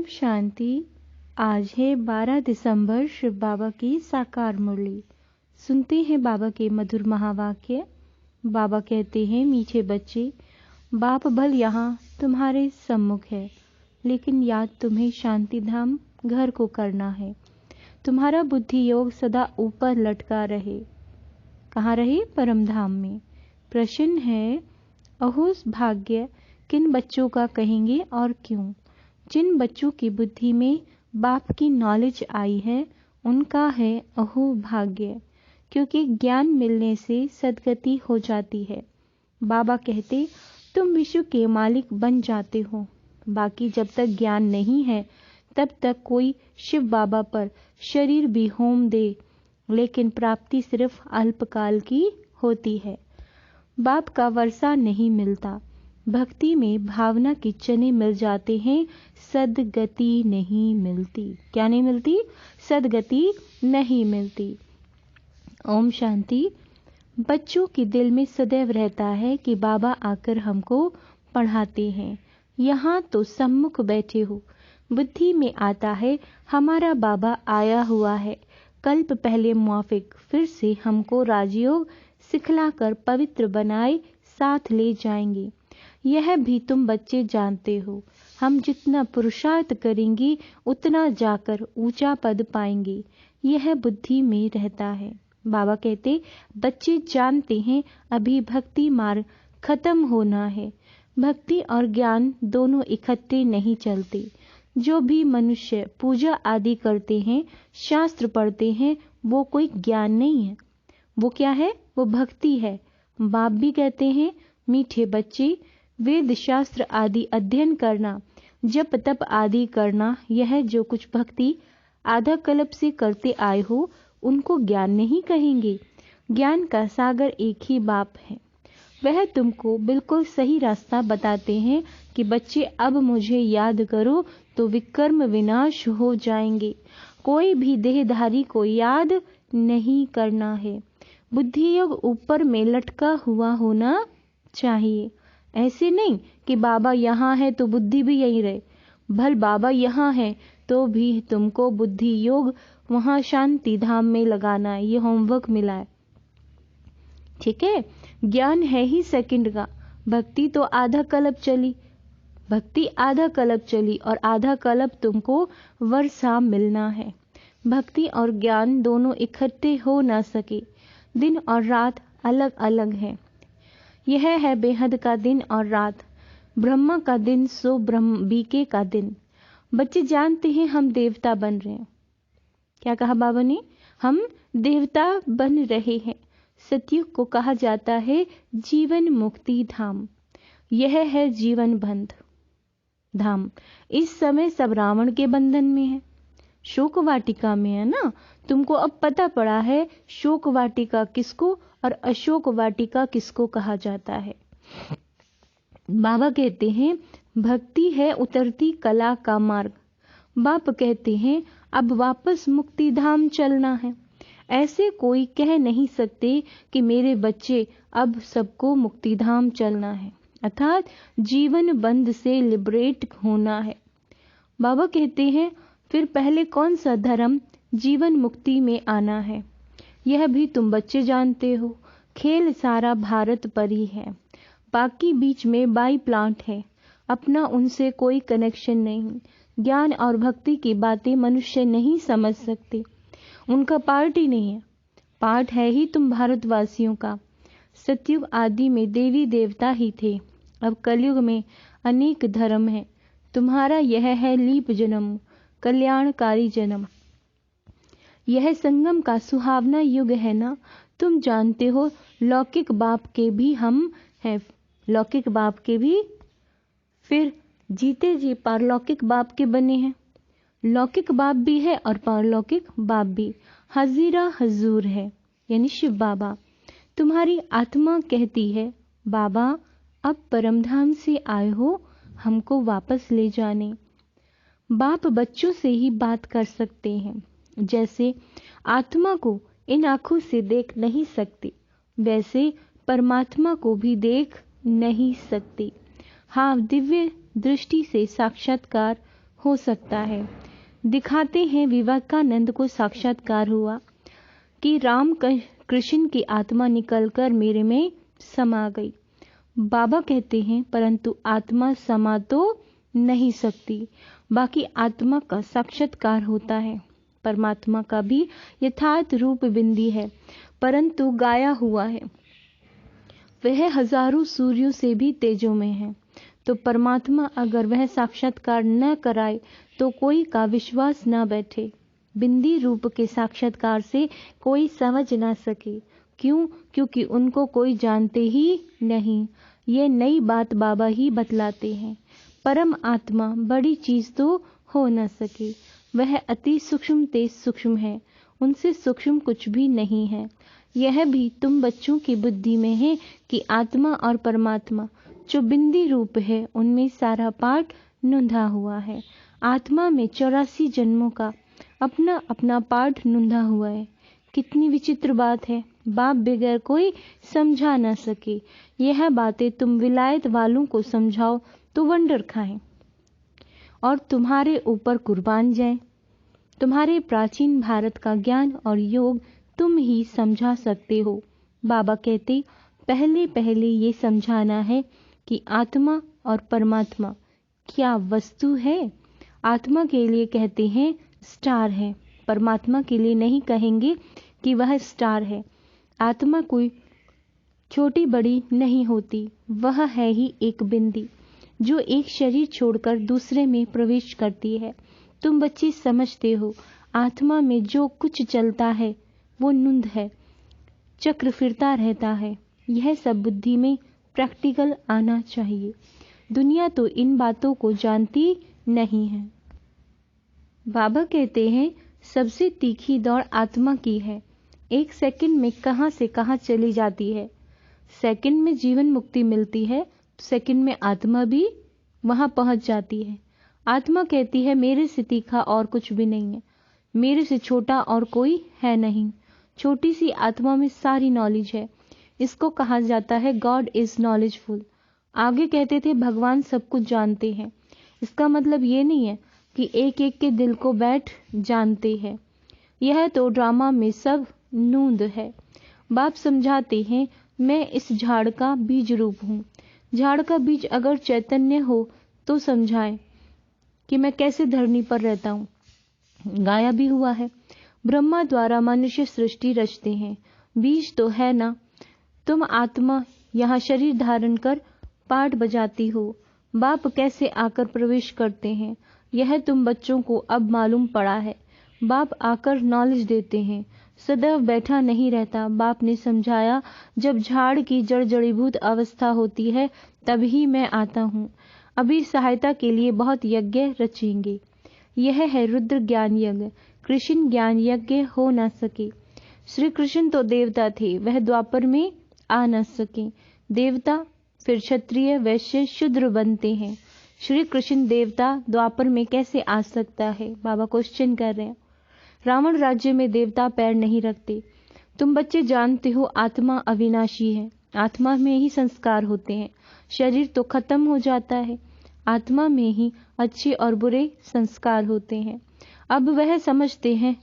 शांति। आज है 12 दिसंबर, शिव बाबा की साकार मुरली। सुनते हैं बाबा के मधुर महावाक्य। बाबा कहते हैं, मीठे बच्चे, बाप भल यहाँ तुम्हारे सम्मुख है, लेकिन याद तुम्हें शांति धाम घर को करना है। तुम्हारा बुद्धि योग सदा ऊपर लटका रहे। कहाँ रहे? परम धाम में। प्रश्न है, अहोस भाग्य किन बच्चों का कहेंगे और क्यों? जिन बच्चों की बुद्धि में बाप की नॉलेज आई है उनका है अहो भाग्य, क्योंकि ज्ञान मिलने से सद्गति हो जाती है। बाबा कहते, तुम विश्व के मालिक बन जाते हो। बाकी जब तक ज्ञान नहीं है तब तक कोई शिव बाबा पर शरीर भी होम दे, लेकिन प्राप्ति सिर्फ अल्पकाल की होती है। बाप का वर्षा नहीं मिलता। भक्ति में भावना के चने मिल जाते हैं, सद्गति नहीं मिलती। क्या नहीं मिलती? सद्गति नहीं मिलती। ओम शांति। बच्चों के दिल में सदैव रहता है कि बाबा आकर हमको पढ़ाते हैं। यहाँ तो सम्मुख बैठे हो। बुद्धि में आता है हमारा बाबा आया हुआ है, कल्प पहले मुआफिक फिर से हमको राजयोग सिखलाकर पवित्र बनाए साथ ले जाएंगे। यह भी तुम बच्चे जानते हो। हम जितना पुरुषार्थ करेंगे उतना जाकर ऊंचा पद पाएंगे। यह बुद्धि में रहता है। बाबा कहते, बच्चे जानते हैं अभी भक्ति मार्ग खत्म होना है। भक्ति और ज्ञान दोनों इकट्ठे नहीं चलते। जो भी मनुष्य पूजा आदि करते हैं, शास्त्र पढ़ते हैं, वो कोई ज्ञान नहीं है। वो क्या है? वो भक्ति है। बाप भी कहते हैं, मीठे बच्चे, वेद शास्त्र आदि अध्ययन करना, जप तप आदि करना, यह जो कुछ भक्ति आधा कल्प से करते आए हो उनको ज्ञान नहीं कहेंगे। ज्ञान का सागर एक ही बाप है। वह तुमको बिल्कुल सही रास्ता बताते हैं कि बच्चे अब मुझे याद करो तो विकर्म विनाश हो जाएंगे। कोई भी देहधारी को याद नहीं करना है। बुद्धि योग ऊपर में लटका हुआ होना चाहिए। ऐसे नहीं कि बाबा यहाँ है तो बुद्धि भी यहीं रहे। भल बाबा यहाँ है तो भी तुमको बुद्धि योग वहाँ शांति धाम में लगाना है। ये होमवर्क मिला है, ठीक है। ज्ञान है ही सेकंड का। भक्ति तो आधा कल्प चली। भक्ति आधा कल्प चली और आधा कल्प तुमको वर्षा मिलना है। भक्ति और ज्ञान दोनों इकट्ठे हो ना सके। दिन और रात अलग अलग है। यह है बेहद का दिन और रात। ब्रह्मा का दिन सो ब्रह्म बीके का दिन। बच्चे जानते हैं हम देवता बन रहे हैं। क्या कहा बाबा ने? हम देवता बन रहे हैं। सतयुग को कहा जाता है जीवन मुक्ति धाम। यह है जीवन बंध धाम। इस समय सब रावण के बंधन में है, शोक वाटिका में है ना। तुमको अब पता पड़ा है शोक वाटिका किसको और अशोक वाटिका किसको कहा जाता है। बाबा कहते हैं भक्ति है उतरती कला का मार्ग। बाप कहते हैं अब वापस मुक्ति धाम चलना है। ऐसे कोई कह नहीं सकते कि मेरे बच्चे अब सबको मुक्ति धाम चलना है, अर्थात जीवन बंध से लिबरेट होना है। बाबा कहते हैं फिर पहले कौन सा धर्म जीवन मुक्ति में आना है, यह भी तुम बच्चे जानते हो। खेल सारा भारत पर ही है। बाकी बीच में बाई प्लांट है, अपना उनसे कोई कनेक्शन नहीं। ज्ञान और भक्ति की बातें मनुष्य नहीं समझ सकते। उनका पार्ट ही नहीं है। पार्ट है ही तुम भारतवासियों का। सतयुग आदि में देवी देवता ही थे। अब कलयुग में अनेक धर्म है। तुम्हारा यह है लीप जन्म, कल्याणकारी जन्म। यह संगम का सुहावना युग है ना। तुम जानते हो लौकिक बाप के भी हम हैं, लौकिक बाप के भी, फिर जीते जी पारलौकिक बाप के बने हैं। लौकिक बाप भी है और पारलौकिक बाप भी। हजीरा हजूर है, यानी शिव बाबा। तुम्हारी आत्मा कहती है बाबा अब परमधाम से आए हो, हमको वापस ले जाने। बाप बच्चों से ही बात कर सकते हैं। जैसे आत्मा को इन आंखों से देख नहीं सकती, वैसे परमात्मा को भी देख नहीं सकती। हाँ, दिव्य दृष्टि से साक्षात्कार हो सकता है। दिखाते हैं विवेकानंद को साक्षात्कार हुआ कि राम कृष्ण की आत्मा निकलकर मेरे में समा गई। बाबा कहते हैं परंतु आत्मा समा तो नहीं सकती, बाकी आत्मा का साक्षात्कार होता है। परमात्मा का भी यथार्थ रूप बिंदी है परंतु गाया हुआ है, वह हजारों सूर्यों से भी तेजोमय है। तो परमात्मा अगर वह साक्षात्कार न कराए तो कोई का विश्वास न बैठे। बिंदी रूप के साक्षात्कार से कोई समझ ना सके। क्यों? क्योंकि उनको कोई जानते ही नहीं। ये नई बात बाबा ही बतलाते हैं। परम आत्मा बड़ी चीज तो हो न सके, वह अति सूक्ष्म ते सूक्ष्म है, उनसे सूक्ष्म कुछ भी नहीं है। यह भी तुम बच्चों की बुद्धि में है कि आत्मा और परमात्मा जो बिंदी रूप है उनमें सारा पाठ नूंधा हुआ है। आत्मा में 84 जन्मों का अपना अपना पाठ नूंधा हुआ है। कितनी विचित्र बात है, बाप बगैर कोई समझा न सके। यह बातें तुम विलायत वालों को समझाओ तो वंडर खाएं और तुम्हारे ऊपर कुर्बान जाएं। तुम्हारे प्राचीन भारत का ज्ञान और योग तुम ही समझा सकते हो। बाबा कहते पहले पहले ये समझाना है कि आत्मा और परमात्मा क्या वस्तु है। आत्मा के लिए कहते हैं स्टार है, परमात्मा के लिए नहीं कहेंगे कि वह स्टार है। आत्मा कोई छोटी बड़ी नहीं होती, वह है ही एक बिंदी जो एक शरीर छोड़कर दूसरे में प्रवेश करती है। तुम बच्चे समझते हो आत्मा में जो कुछ चलता है वो नूंद है, चक्र फिरता रहता है। यह सब बुद्धि में प्रैक्टिकल आना चाहिए। दुनिया तो इन बातों को जानती नहीं है। बाबा कहते हैं सबसे तीखी दौड़ आत्मा की है। एक सेकंड में कहां से कहां चली जाती है। सेकंड में जीवन मुक्ति मिलती है, सेकंड में आत्मा भी वहां पहुंच जाती है। आत्मा कहती है मेरे से तीखा और कुछ भी नहीं है, मेरे से छोटा और कोई है नहीं। छोटी सी आत्मा में सारी नॉलेज है। इसको कहा जाता है गॉड इज नॉलेजफुल। आगे कहते थे भगवान सब कुछ जानते हैं। इसका मतलब ये नहीं है कि एक एक के दिल को बैठ जानते हैं। यह तो ड्रामा में सब नूंद है। बाप समझाते हैं मैं इस झाड़ का बीज रूप हूँ। झाड़ का बीज अगर चैतन्य हो तो समझाएं कि मैं कैसे धरनी पर रहता हूँ। गाया भी हुआ है ब्रह्मा द्वारा मनुष्य सृष्टि रचते हैं। बीज तो है ना। तुम आत्मा यहाँ शरीर धारण कर पाठ बजाती हो। बाप कैसे आकर प्रवेश करते हैं यह तुम बच्चों को अब मालूम पड़ा है। बाप आकर नॉलेज देते हैं, सदैव बैठा नहीं रहता। बाप ने समझाया जब झाड़ की जड़ जड़ीभूत अवस्था होती है तभी मैं आता हूँ। अभी सहायता के लिए बहुत यज्ञ रचेंगे। यह है रुद्र ज्ञान यज्ञ। कृष्ण ज्ञान यज्ञ हो न सके। श्री कृष्ण तो देवता थे, वह द्वापर में आ न सके। देवता फिर क्षत्रिय वैश्य शूद्र बनते हैं। श्री कृष्ण देवता द्वापर में कैसे आ सकता है? बाबा क्वेश्चन कर रहे हैं। रावण राज्य में देवता पैर नहीं रखते। तुम बच्चे जानते हो आत्मा अविनाशी है। आत्मा में ही संस्कार होते हैं। शरीर तो खत्म हो जाता है, आत्मा में ही अच्छे और बुरे संस्कार होते हैं। अब वह समझते हैं,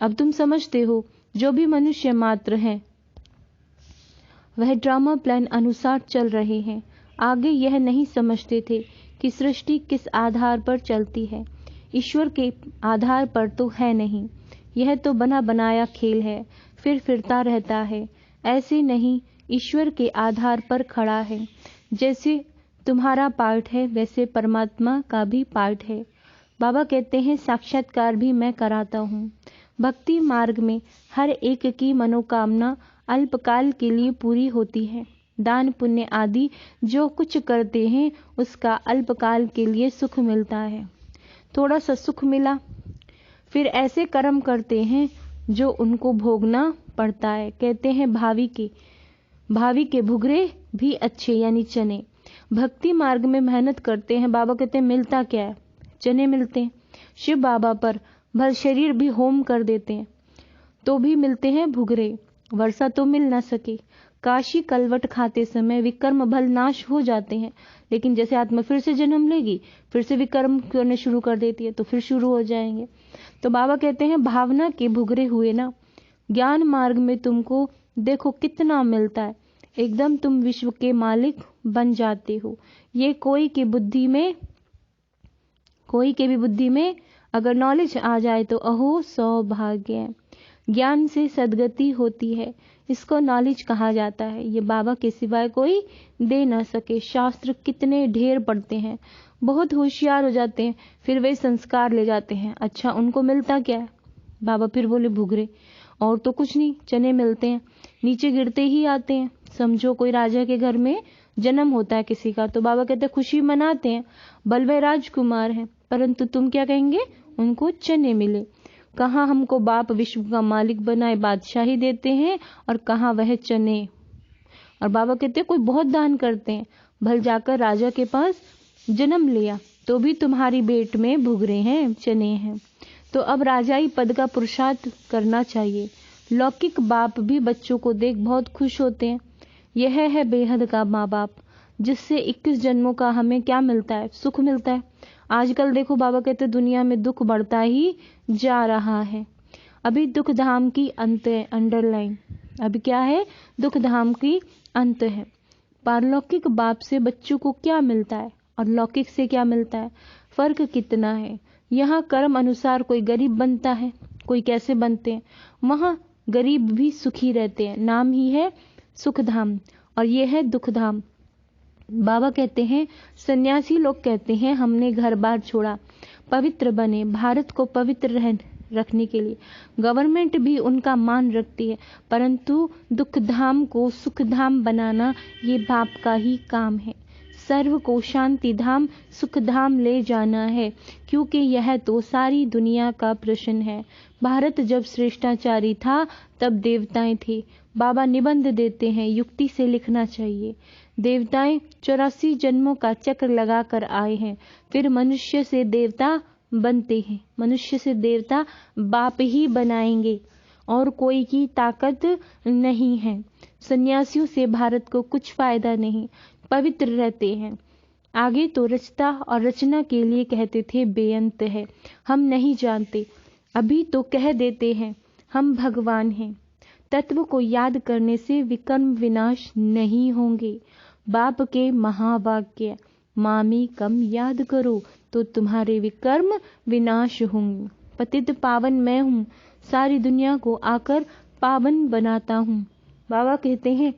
अब तुम समझते हो जो भी मनुष्य मात्र हैं वह ड्रामा प्लान अनुसार चल रहे हैं। आगे यह नहीं समझते थे कि सृष्टि किस आधार पर चलती है। ईश्वर के आधार पर तो है नहीं, यह तो बना बनाया खेल है, फिर फिरता रहता है। ऐसे नहीं, ईश्वर के आधार पर खड़ा है। जैसे तुम्हारा पार्ट है वैसे परमात्मा का भी पार्ट है। बाबा कहते हैं साक्षात्कार भी मैं कराता हूँ। भक्ति मार्ग में हर एक की मनोकामना अल्पकाल के लिए पूरी होती है। दान पुण्य आदि जो कुछ करते हैं उसका अल्पकाल के लिए सुख मिलता है। थोड़ा सा सुख मिला, फिर ऐसे कर्म करते हैं जो उनको भोगना पड़ता है। कहते हैं भावी के भुगरे भी अच्छे यानी चने। भक्ति मार्ग में मेहनत करते हैं। बाबा कहते हैं मिलता क्या है? चने मिलते हैं। शिव बाबा पर भर शरीर भी होम कर देते हैं तो भी मिलते हैं भुगरे। वर्षा तो मिल न सके। काशी कलवट खाते समय विकर्म भल नाश हो जाते हैं, लेकिन जैसे आत्मा फिर से जन्म लेगी, फिर से विकर्म करने शुरू कर देती है, तो फिर शुरू हो जाएंगे। तो बाबा कहते हैं भावना के भुगरे हुए ना, ज्ञान मार्ग में तुमको देखो कितना मिलता है, एकदम तुम विश्व के मालिक बन जाते हो। ये कोई की भी बुद्धि में अगर नॉलेज आ जाए तो अहो सौभाग्य है। ज्ञान से सद्गति होती है, इसको नॉलेज कहा जाता है। ये बाबा के सिवाय कोई दे ना सके। शास्त्र कितने ढेर पढ़ते हैं, बहुत होशियार हो जाते हैं, फिर वे संस्कार ले जाते हैं। अच्छा, उनको मिलता क्या है? बाबा फिर बोले भुगरे, और तो कुछ नहीं, चने मिलते हैं, नीचे गिरते ही आते हैं। समझो कोई राजा के घर में जन्म होता है किसी का, तो बाबा कहते हैं खुशी मनाते हैं, बलवे राजकुमार हैं, परंतु तुम क्या कहेंगे? उनको चने मिले। कहाँ हमको बाप विश्व का मालिक बनाए बादशाही देते हैं, और कहाँ वह चने। और बाबा कहते हैं कोई बहुत दान करते हैं, भल जाकर राजा के पास जन्म लिया तो भी तुम्हारी पेट में भुगरे हैं, चने हैं। तो अब राजाई पद का पुरुषार्थ करना चाहिए। लौकिक बाप भी बच्चों को देख बहुत खुश होते हैं। यह है बेहद का माँ बाप, जिससे 21 जन्मों का हमें क्या मिलता है? सुख मिलता है। आजकल देखो बाबा कहते दुनिया में दुख बढ़ता ही जा रहा है। अभी दुख धाम की अंत है, अंडरलाइन। अभी क्या है? दुख धाम की अंत है। पारलौकिक बाप से बच्चों को क्या मिलता है और लौकिक से क्या मिलता है? फर्क कितना है। यहाँ कर्म अनुसार कोई गरीब बनता है, कोई कैसे बनते हैं। वहाँ गरीब भी सुखी रहते हैं। नाम ही है सुख धाम और ये है दुख धाम। बाबा कहते हैं, सन्यासी लोग कहते हैं हमने घर बार छोड़ा, पवित्र बने, भारत को पवित्र रखने के लिए। गवर्नमेंट भी उनका मान रखती है, परंतु दुख धाम को सुख धाम बनाना ये बाप का ही काम है। सर्व को शांति धाम सुख धाम ले जाना है, क्योंकि यह तो सारी दुनिया का प्रश्न है। भारत जब श्रेष्ठाचारी था तब देवताएं थे। बाबा निबंध देते हैं, युक्ति से लिखना चाहिए। देवताएं 84 जन्मों का चक्र लगा कर आए हैं, फिर मनुष्य से देवता बनते हैं। मनुष्य से देवता बाप ही बनाएंगे और कोई की ताकत नहीं है। सन्यासियों से भारत को कुछ फायदा नहीं, पवित्र रहते हैं। आगे तो रचता और रचना के लिए कहते थे बेअंत है, हम नहीं जानते। अभी तो कह देते हैं हम भगवान हैं। तत्व को याद करने से विकर्म विनाश नहीं होंगे। बाप के महावाक्य मामी कम याद करो तो तुम्हारे विकर्म विनाश होंगे। पतित पावन मैं हूँ, सारी दुनिया को आकर पावन बनाता हूँ। बाबा कहते हैं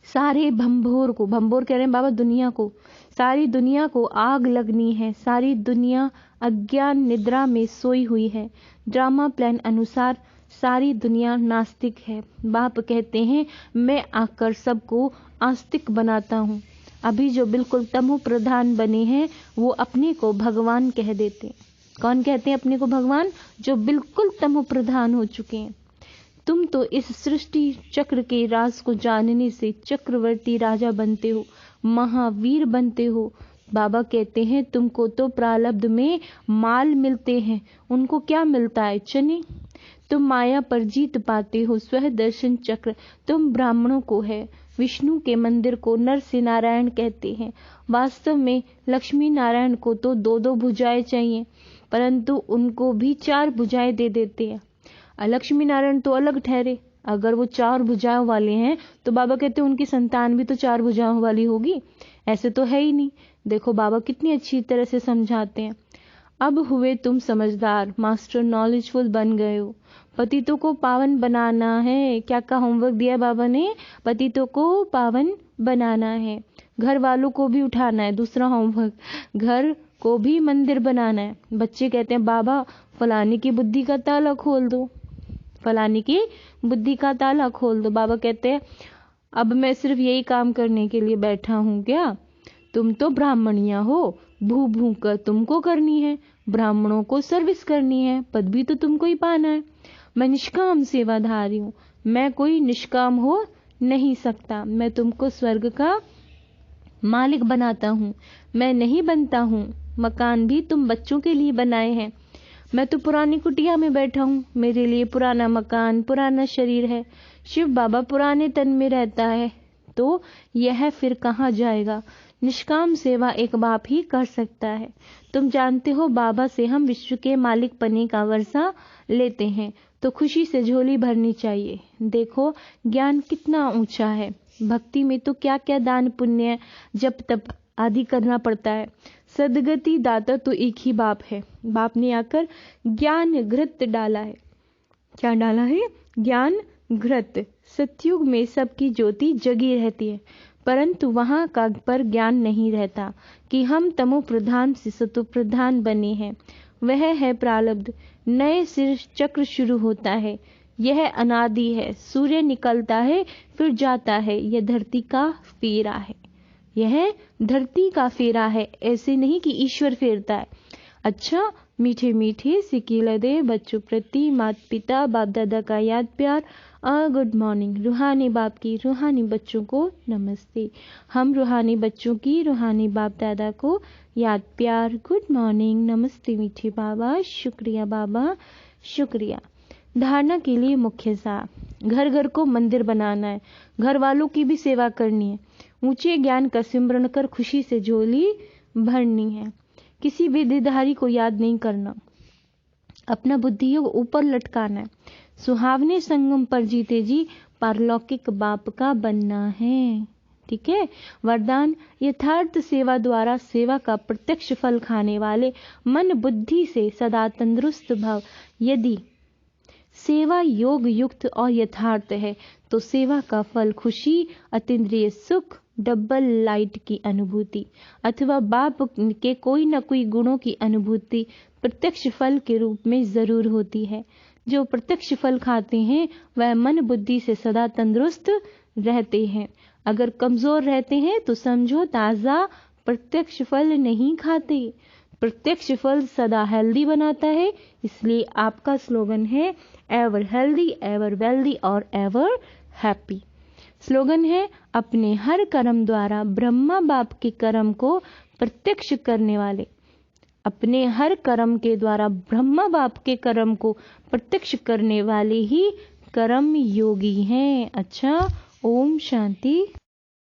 सारे भंभोर को, भंभोर कह रहे हैं बाबा दुनिया को, सारी दुनिया को आग लगनी है। सारी दुनिया अज्ञान निद्रा में सोई हुई है। ड्रामा प्लान अनुसार सारी दुनिया नास्तिक है। बाप कहते हैं मैं आकर सबको आस्तिक बनाता हूँ। अभी जो बिल्कुल तमो प्रधान बने हैं वो अपने को भगवान कह देते हैं। कौन कहते हैं अपने को भगवान? जो बिल्कुल तमो प्रधान हो चुके हैं। तुम तो इस सृष्टि चक्र के राज को जानने से चक्रवर्ती राजा बनते हो, महावीर बनते हो। बाबा कहते हैं तुमको तो प्रारब्ध में माल मिलते हैं, उनको क्या मिलता है? चने। तुम माया पर जीत पाते हो, स्वह दर्शन चक्र तुम ब्राह्मणों को है। विष्णु के मंदिर को नर से नारायण कहते हैं। वास्तव में लक्ष्मी नारायण को तो 2-2 भुजाएं चाहिए, परंतु उनको भी 4 भुजाएं दे देते हैं। लक्ष्मी नारायण तो अलग ठहरे। अगर वो 4 भुजाओं वाले हैं तो बाबा कहते हैं उनकी संतान भी तो 4 भुजाओं वाली होगी। ऐसे तो है ही नहीं। देखो बाबा कितनी अच्छी तरह से समझाते हैं। अब हुए तुम समझदार, मास्टर नॉलेजफुल बन गए हो। पतितों को पावन बनाना है। क्या का होमवर्क दिया बाबा ने? पतितों को पावन बनाना है। घर वालों को भी उठाना है। दूसरा होमवर्क, घर को भी मंदिर बनाना है। बच्चे कहते हैं बाबा फलाने की बुद्धि का ताला खोल दो, फलाने की बुद्धि का ताला खोल दो। बाबा कहते हैं अब मैं सिर्फ यही काम करने के लिए बैठा हूँ क्या? तुम तो ब्राह्मणिया हो, भू भू कर तुमको करनी है, ब्राह्मणों को सर्विस करनी है, पद भी तो तुमको ही पाना है। मैं निष्काम सेवाधारी हूँ, मैं कोई निष्काम हो नहीं सकता। मैं तुमको स्वर्ग का मालिक बनाता हूँ, मैं नहीं बनता हूँ। मकान भी तुम बच्चों के लिए बनाए हैं। मैं तो पुरानी कुटिया में बैठा हूँ, मेरे लिए पुराना मकान, पुराना शरीर है। शिव बाबा पुराने तन में रहता है, तो यह फिर कहाँ जाएगा? निष्काम सेवा एक बाप ही कर सकता है। तुम जानते हो बाबा से हम विश्व के मालिक पने का वर्षा लेते हैं तो खुशी से झोली भरनी चाहिए। देखो ज्ञान कितना ऊंचा है। भक्ति में तो क्या क्या दान पुण्य जप तप आदि करना पड़ता है। सदगति दाता तो एक ही बाप है। बाप ने आकर ज्ञान घृत डाला है। क्या डाला है? ज्ञान घृत। सतयुग में सबकी ज्योति जगी रहती है, परंतु वहां का पर ज्ञान नहीं रहता कि हम तमो प्रधान से सतो प्रधान बने हैं। वह है प्रारब्ध। नए सिर चक्र शुरू होता है। यह अनादि है। सूर्य निकलता है फिर जाता है। यह धरती का फेरा है। यह धरती का फेरा है, ऐसे नहीं कि ईश्वर फेरता है। अच्छा, मीठे मीठे सिकिलदे बच्चों प्रति माता पिता बाप दादा का याद प्यार। Good morning. रूहानी बाप की रूहानी बच्चों को नमस्ते। हम रूहानी बच्चों की रूहानी बाप दादा को याद प्यार। गुड मॉर्निंग, नमस्ते मीठे बाबा, शुक्रिया बाबा, शुक्रिया। धारणा के लिए मुख्य सार। घर घर को मंदिर बनाना है। घर वालों की भी सेवा करनी है। ऊंचे ज्ञान का सिमरन कर खुशी से झोली भरनी है। किसी भी देहधारी को याद नहीं करना। अपना बुद्धि योग ऊपर लटकाना है। सुहावने संगम पर जीते जी पारलौकिक बाप का बनना है। ठीक है। वरदान, यथार्थ सेवा द्वारा सेवा का प्रत्यक्ष फल खाने वाले मन बुद्धि से सदा तंदुरुस्त भव। यदि सेवा योग युक्त और यथार्थ है तो सेवा का फल खुशी, अतीन्द्रिय सुख, डबल लाइट की अनुभूति अथवा बाप के कोई न कोई गुणों की अनुभूति प्रत्यक्ष फल के रूप में जरूर होती है। जो प्रत्यक्ष फल खाते हैं वह मन बुद्धि से सदा तंदुरुस्त रहते हैं। अगर कमजोर रहते हैं तो समझो ताजा प्रत्यक्ष फल नहीं खाते। प्रत्यक्ष फल सदा हेल्दी बनाता है। इसलिए आपका स्लोगन है एवर हेल्दी, एवर वेल्दी और एवर हैप्पी। स्लोगन है अपने हर कर्म द्वारा ब्रह्मा बाप के कर्म को प्रत्यक्ष करने वाले। अपने हर कर्म के द्वारा ब्रह्मा बाप के कर्म को प्रत्यक्ष करने वाले ही कर्म योगी हैं। अच्छा, ओम शांति।